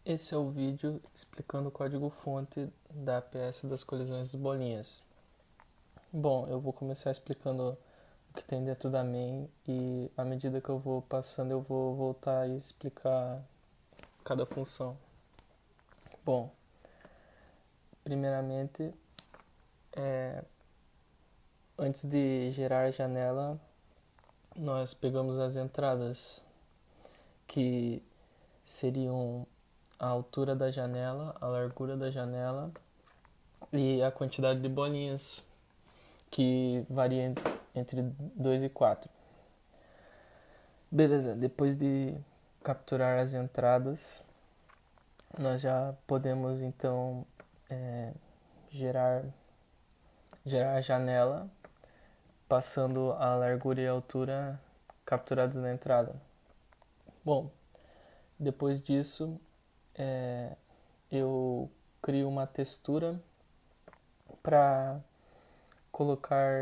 Esse é o vídeo explicando o código-fonte da APS das colisões das bolinhas. Bom, eu vou começar explicando o que tem dentro da main e à medida que eu vou passando eu vou voltar e explicar cada função. Bom, primeiramente, antes de gerar a janela, nós pegamos as entradas que seriam a altura da janela, a largura da janela e a quantidade de bolinhas, que varia entre 2 e 4. Beleza, depois de capturar as entradas, nós já podemos então gerar, gerar a janela, passando a largura e a altura capturados na entrada. Bom, depois disso, eu crio uma textura para colocar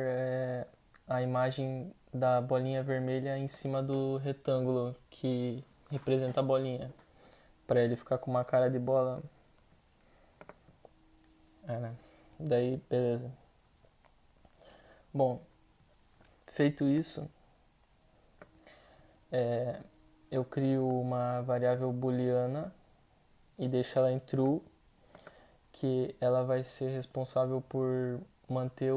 a imagem da bolinha vermelha em cima do retângulo que representa a bolinha, para ele ficar com uma cara de bola. Né? Daí, beleza. Bom, feito isso, eu crio uma variável booleana e deixo ela em true, que ela vai ser responsável por manter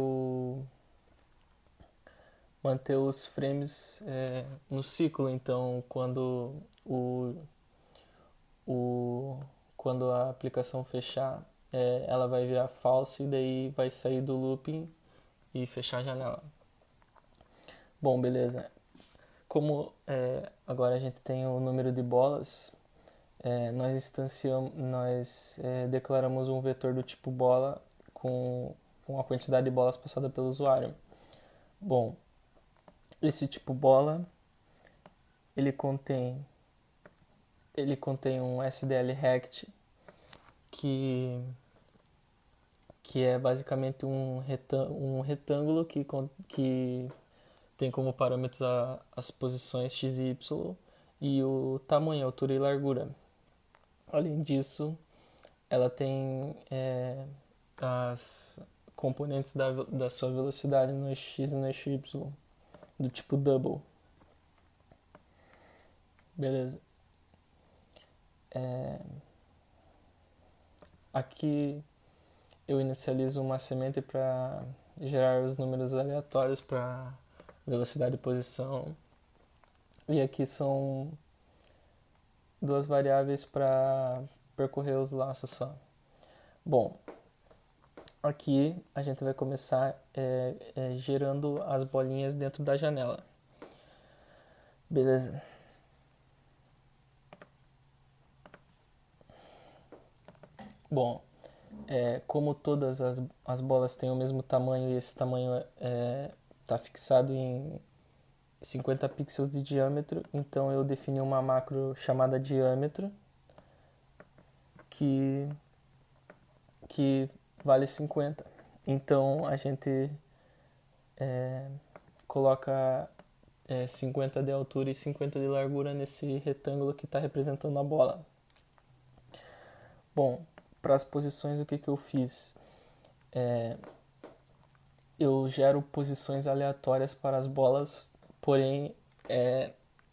os frames no ciclo. Então, quando a aplicação fechar, ela vai virar false e daí vai sair do looping e fechar a janela. Bom, beleza. Como agora a gente tem o número de bolas, nós declaramos um vetor do tipo bola com a quantidade de bolas passada pelo usuário. Bom, esse tipo bola ele contém um SDL-rect que é basicamente um retângulo que tem como parâmetros as posições x e y e o tamanho, altura e largura. Além disso, ela tem as componentes da sua velocidade no x e no y, do tipo double. Beleza. Aqui eu inicializo uma semente para gerar os números aleatórios para velocidade e posição. E aqui são duas variáveis para percorrer os laços só. Bom, aqui a gente vai começar gerando as bolinhas dentro da janela. Beleza? Bom, como todas as bolas têm o mesmo tamanho e esse tamanho está fixado em 50 pixels de diâmetro, então eu defini uma macro chamada diâmetro que vale 50. Então a gente coloca 50 de altura e 50 de largura nesse retângulo que está representando a bola. Bom, para as posições o que eu fiz? Eu gero posições aleatórias para as bolas, porém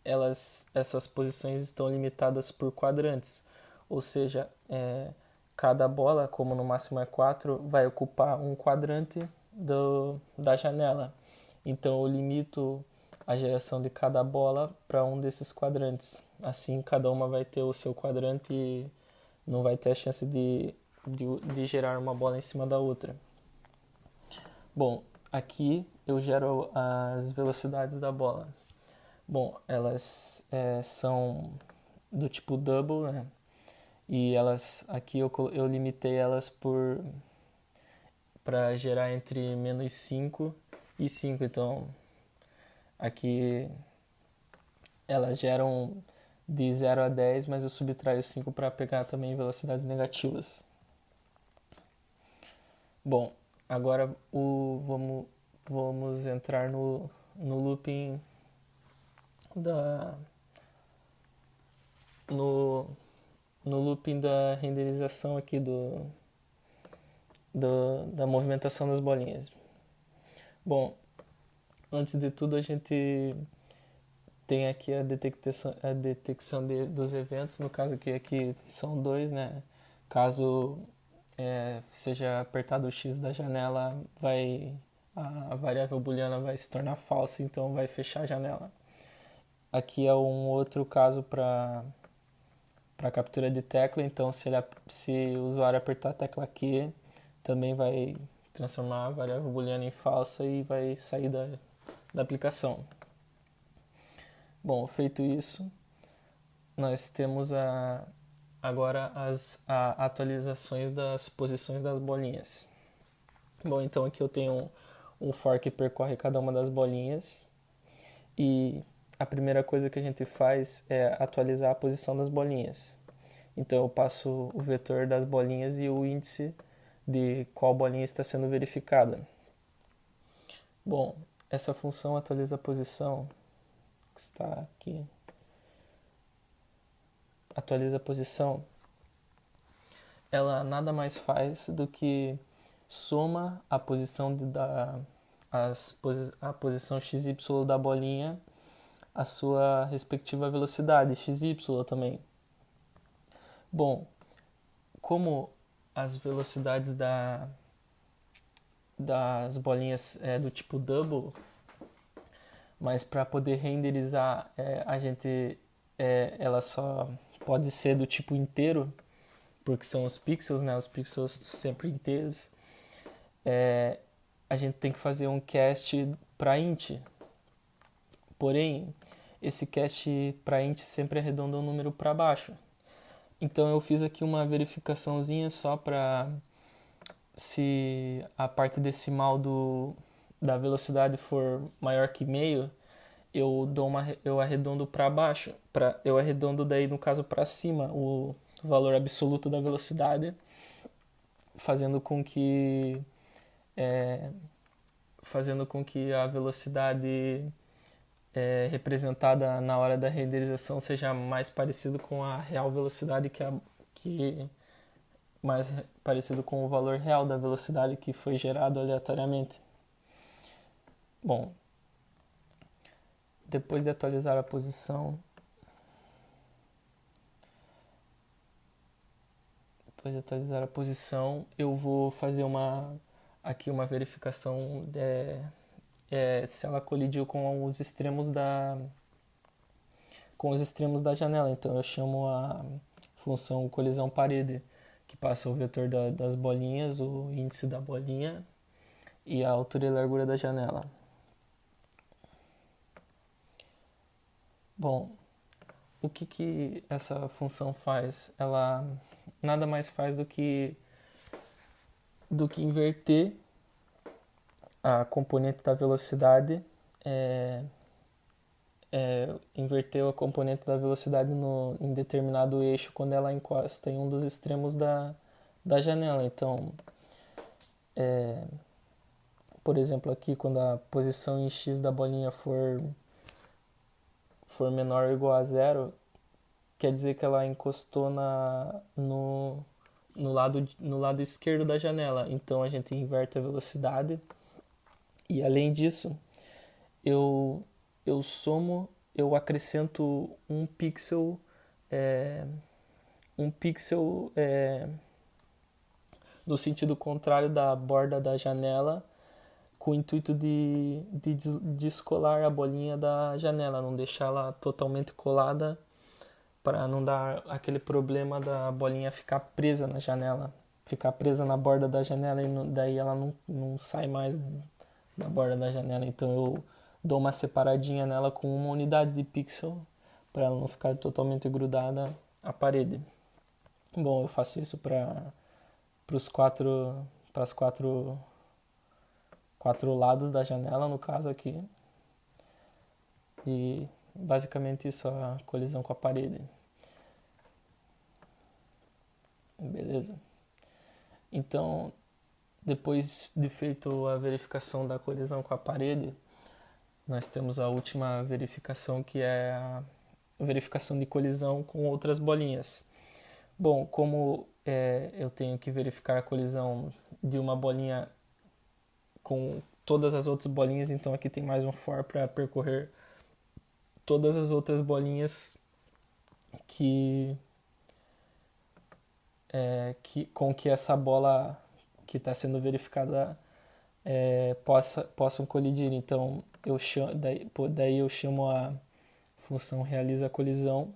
essas posições estão limitadas por quadrantes, ou seja, cada bola, como no máximo é 4, vai ocupar um quadrante da janela. Então eu limito a geração de cada bola para um desses quadrantes. Assim cada uma vai ter o seu quadrante e não vai ter a chance de gerar uma bola em cima da outra. Bom, aqui eu gero as velocidades da bola. Bom, elas são do tipo double, né? E elas aqui eu limitei elas para gerar entre menos 5 e 5. Então aqui elas geram de 0 a 10, mas eu subtraio 5 para pegar também velocidades negativas. Bom, agora vamos entrar no looping no no looping da renderização aqui da movimentação das bolinhas. Bom, antes de tudo a gente tem aqui a detecção dos eventos, no caso aqui são dois, né? Caso seja apertado o X da janela, a variável booleana vai se tornar falsa, então vai fechar a janela. Aqui é um outro caso para captura de tecla, então se o usuário apertar a tecla Q, também vai transformar a variável booleana em falsa e vai sair da aplicação. Bom, feito isso, nós temos agora as atualizações das posições das bolinhas. Bom, então aqui eu tenho um for que percorre cada uma das bolinhas e a primeira coisa que a gente faz é atualizar a posição das bolinhas. Então eu passo o vetor das bolinhas e o índice de qual bolinha está sendo verificada. Bom, essa função atualiza a posição, que está aqui, atualiza a posição, ela nada mais faz do que soma a posição a posição XY da bolinha a sua respectiva velocidade, XY também. Bom, como as velocidades das bolinhas é do tipo double, mas para poder renderizar ela só pode ser do tipo inteiro, porque são os pixels, né? Os pixels sempre inteiros. A gente tem que fazer um cast para int. Porém, esse cast para int sempre arredonda um número para baixo. Então eu fiz aqui uma verificaçãozinha só para se a parte decimal da velocidade for maior que meio, eu arredondo para baixo, eu arredondo daí no caso para cima o valor absoluto da velocidade, fazendo com que a velocidade representada na hora da renderização seja mais parecido com a real velocidade que mais parecido com o valor real da velocidade que foi gerado aleatoriamente. Bom, depois de atualizar a posição, eu vou fazer aqui uma verificação se ela colidiu com os extremos da janela. Então eu chamo a função colisão parede, que passa o vetor das bolinhas, o índice da bolinha e a altura e largura da janela. Bom, o que essa função faz? Ela nada mais faz do que inverter a componente da velocidade, inverteu a componente da velocidade em determinado eixo quando ela encosta em um dos extremos da janela. Então, por exemplo, aqui quando a posição em X da bolinha for menor ou igual a zero, quer dizer que ela encostou no lado esquerdo da janela. Então a gente inverte a velocidade. E além disso, eu acrescento um pixel no sentido contrário da borda da janela, com o intuito de descolar a bolinha da janela, não deixá-la totalmente colada, para não dar aquele problema da bolinha ficar presa na janela, ficar presa na borda da janela e daí ela não sai mais da borda da janela. Então eu dou uma separadinha nela com uma unidade de pixel para ela não ficar totalmente grudada à parede. Bom, eu faço isso para os quatro lados da janela, no caso aqui. E basicamente isso, a colisão com a parede. Beleza? Então, depois de feito a verificação da colisão com a parede, nós temos a última verificação, que é a verificação de colisão com outras bolinhas. Bom, como eu tenho que verificar a colisão de uma bolinha com todas as outras bolinhas, então aqui tem mais um for para percorrer todas as outras bolinhas que, com que essa bola que está sendo verificada possam colidir. Então daí eu chamo a função realiza a colisão,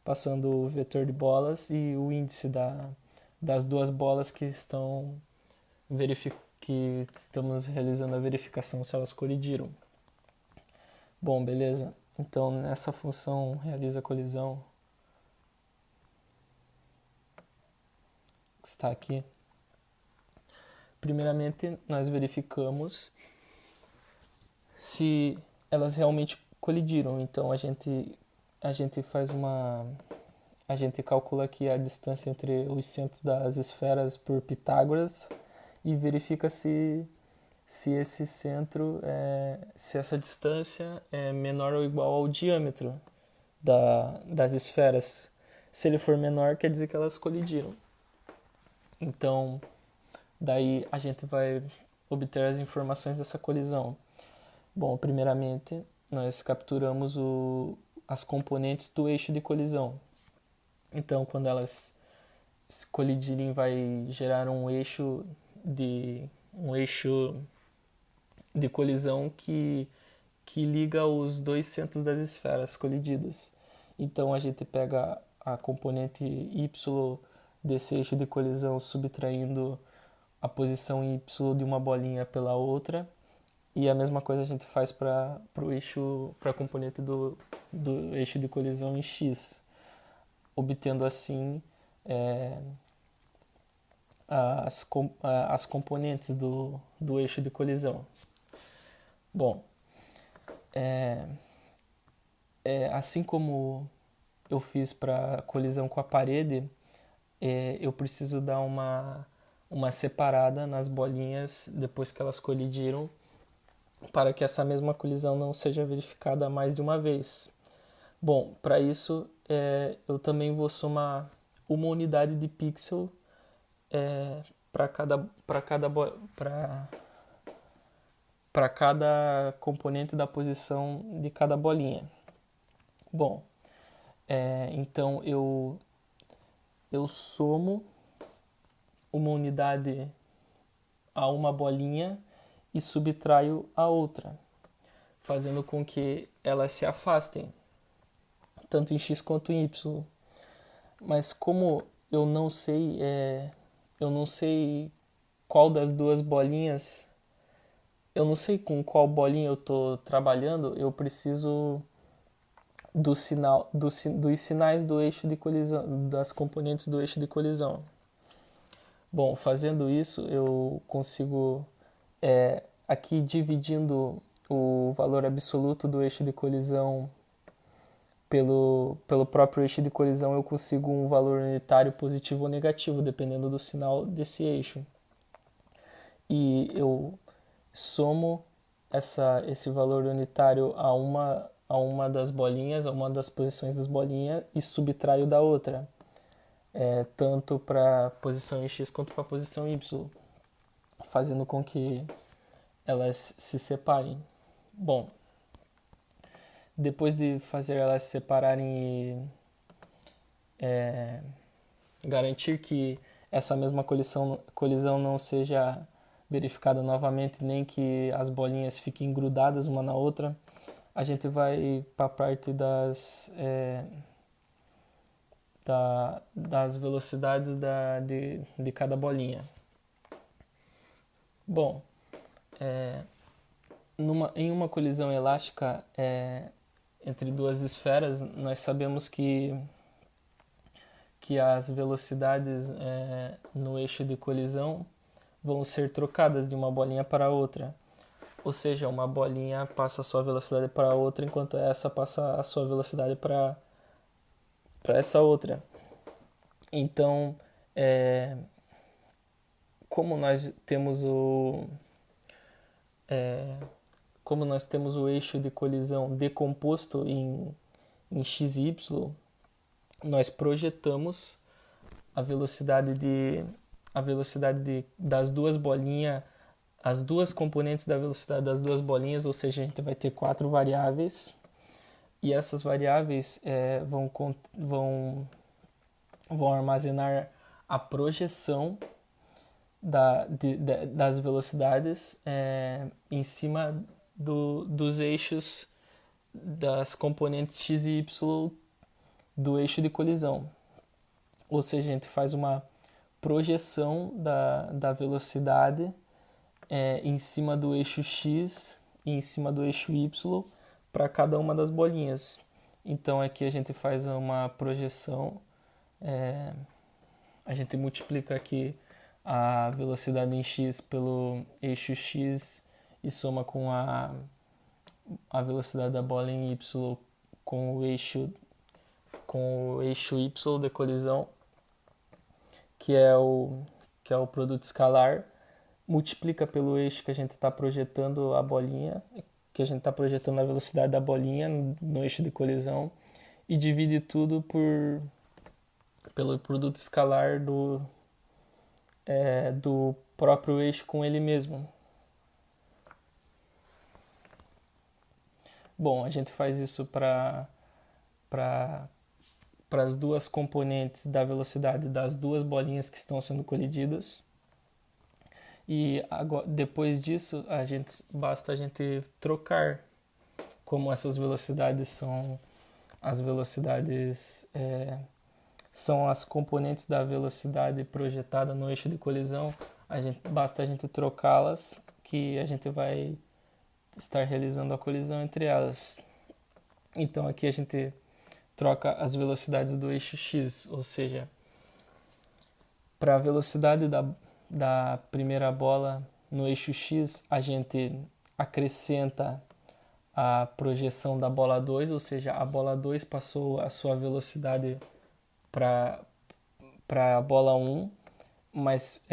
passando o vetor de bolas e o índice das duas bolas que estamos realizando a verificação se elas colidiram. Bom, beleza. Então nessa função realiza a colisão que está aqui, primeiramente nós verificamos se elas realmente colidiram. Então a gente faz a gente calcula aqui a distância entre os centros das esferas por Pitágoras e verifica se esse centro se essa distância é menor ou igual ao diâmetro das esferas. Se ele for menor, quer dizer que elas colidiram. Então, daí a gente vai obter as informações dessa colisão. Bom, primeiramente, nós capturamos as componentes do eixo de colisão. Então, quando elas colidirem, vai gerar um eixo de colisão que liga os dois centros das esferas colididas. Então, a gente pega a componente y desse eixo de colisão, subtraindo a posição y de uma bolinha pela outra, e a mesma coisa a gente faz para a componente do eixo de colisão em x, obtendo assim as componentes do eixo de colisão. Bom, assim como eu fiz para colisão com a parede, eu preciso dar uma separada nas bolinhas depois que elas colidiram, para que essa mesma colisão não seja verificada mais de uma vez. Bom, para isso eu também vou somar uma unidade de pixel para cada componente da posição de cada bolinha. Bom, então eu somo uma unidade a uma bolinha e subtraio a outra, fazendo com que elas se afastem, tanto em x quanto em y. Mas como eu não sei qual das duas bolinhas, eu não sei com qual bolinha eu estou trabalhando, eu preciso dos sinais do eixo de colisão, das componentes do eixo de colisão. Bom, fazendo isso eu consigo, aqui dividindo o valor absoluto do eixo de colisão pelo próprio eixo de colisão, eu consigo um valor unitário positivo ou negativo, dependendo do sinal desse eixo. E eu somo esse valor unitário a uma das bolinhas, a uma das posições das bolinhas, e subtraio da outra, tanto para a posição em x quanto para a posição y, fazendo com que elas se separem. Bom, depois de fazer elas se separarem e garantir que essa mesma colisão não seja verificada novamente, nem que as bolinhas fiquem grudadas uma na outra, a gente vai para a parte das velocidades de cada bolinha. Bom, em uma colisão elástica entre duas esferas, nós sabemos que as velocidades no eixo de colisão vão ser trocadas de uma bolinha para outra. Ou seja, uma bolinha passa a sua velocidade para a outra, enquanto essa passa a sua velocidade para essa outra. Então, como nós temos o eixo de colisão decomposto em x e y, nós projetamos a velocidade das duas bolinhas, as duas componentes da velocidade das duas bolinhas, ou seja, a gente vai ter 4 variáveis, e essas variáveis vão armazenar a projeção das velocidades em cima dos eixos das componentes x e y do eixo de colisão. Ou seja, a gente faz uma projeção da velocidade em cima do eixo x e em cima do eixo y para cada uma das bolinhas. Então aqui a gente faz uma projeção, a gente multiplica aqui a velocidade em x pelo eixo x e soma com a velocidade da bola em y com o eixo y de colisão, que é o produto escalar, multiplica pelo eixo que a gente está projetando a bolinha, que a gente está projetando a velocidade da bolinha no eixo de colisão, e divide tudo pelo produto escalar do próprio eixo com ele mesmo. Bom, a gente faz isso para as duas componentes da velocidade das duas bolinhas que estão sendo colididas. E agora, depois disso, basta a gente trocar, como essas velocidades são são as componentes da velocidade projetada no eixo de colisão, basta a gente trocá-las, que a gente vai estar realizando a colisão entre elas. Então aqui a gente troca as velocidades do eixo x, ou seja, para a velocidade da primeira bola no eixo x, a gente acrescenta a projeção da bola 2, ou seja, a bola 2 passou a sua velocidade para a bola 1, mas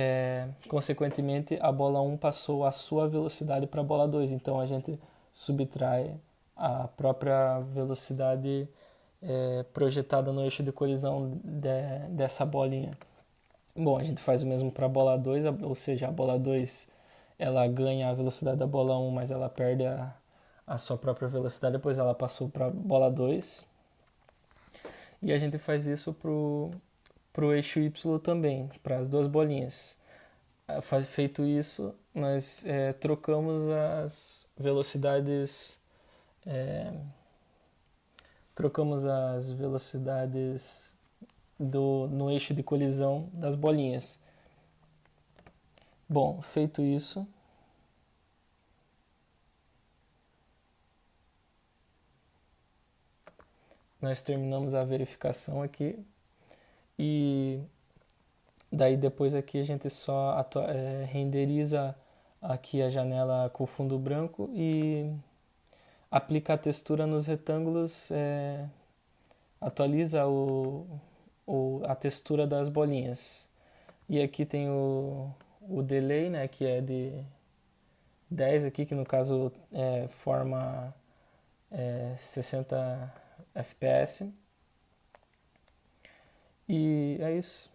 consequentemente a bola 1 passou a sua velocidade para a bola 2, então a gente subtrai a própria velocidade projetada no eixo de colisão dessa bolinha. Bom, a gente faz o mesmo para a bola 2, ou seja, a bola 2 ela ganha a velocidade da bola 1, mas ela perde a sua própria velocidade, depois ela passou para a bola 2. E a gente faz isso para o eixo Y também, para as duas bolinhas. Feito isso, nós trocamos as velocidades no eixo de colisão das bolinhas. Bom, feito isso, nós terminamos a verificação aqui e daí depois aqui a gente só renderiza aqui a janela com fundo branco e aplica a textura nos retângulos, atualiza a textura das bolinhas. E aqui tem o delay, né, que é de 10 aqui, que no caso forma 60 fps. E é isso.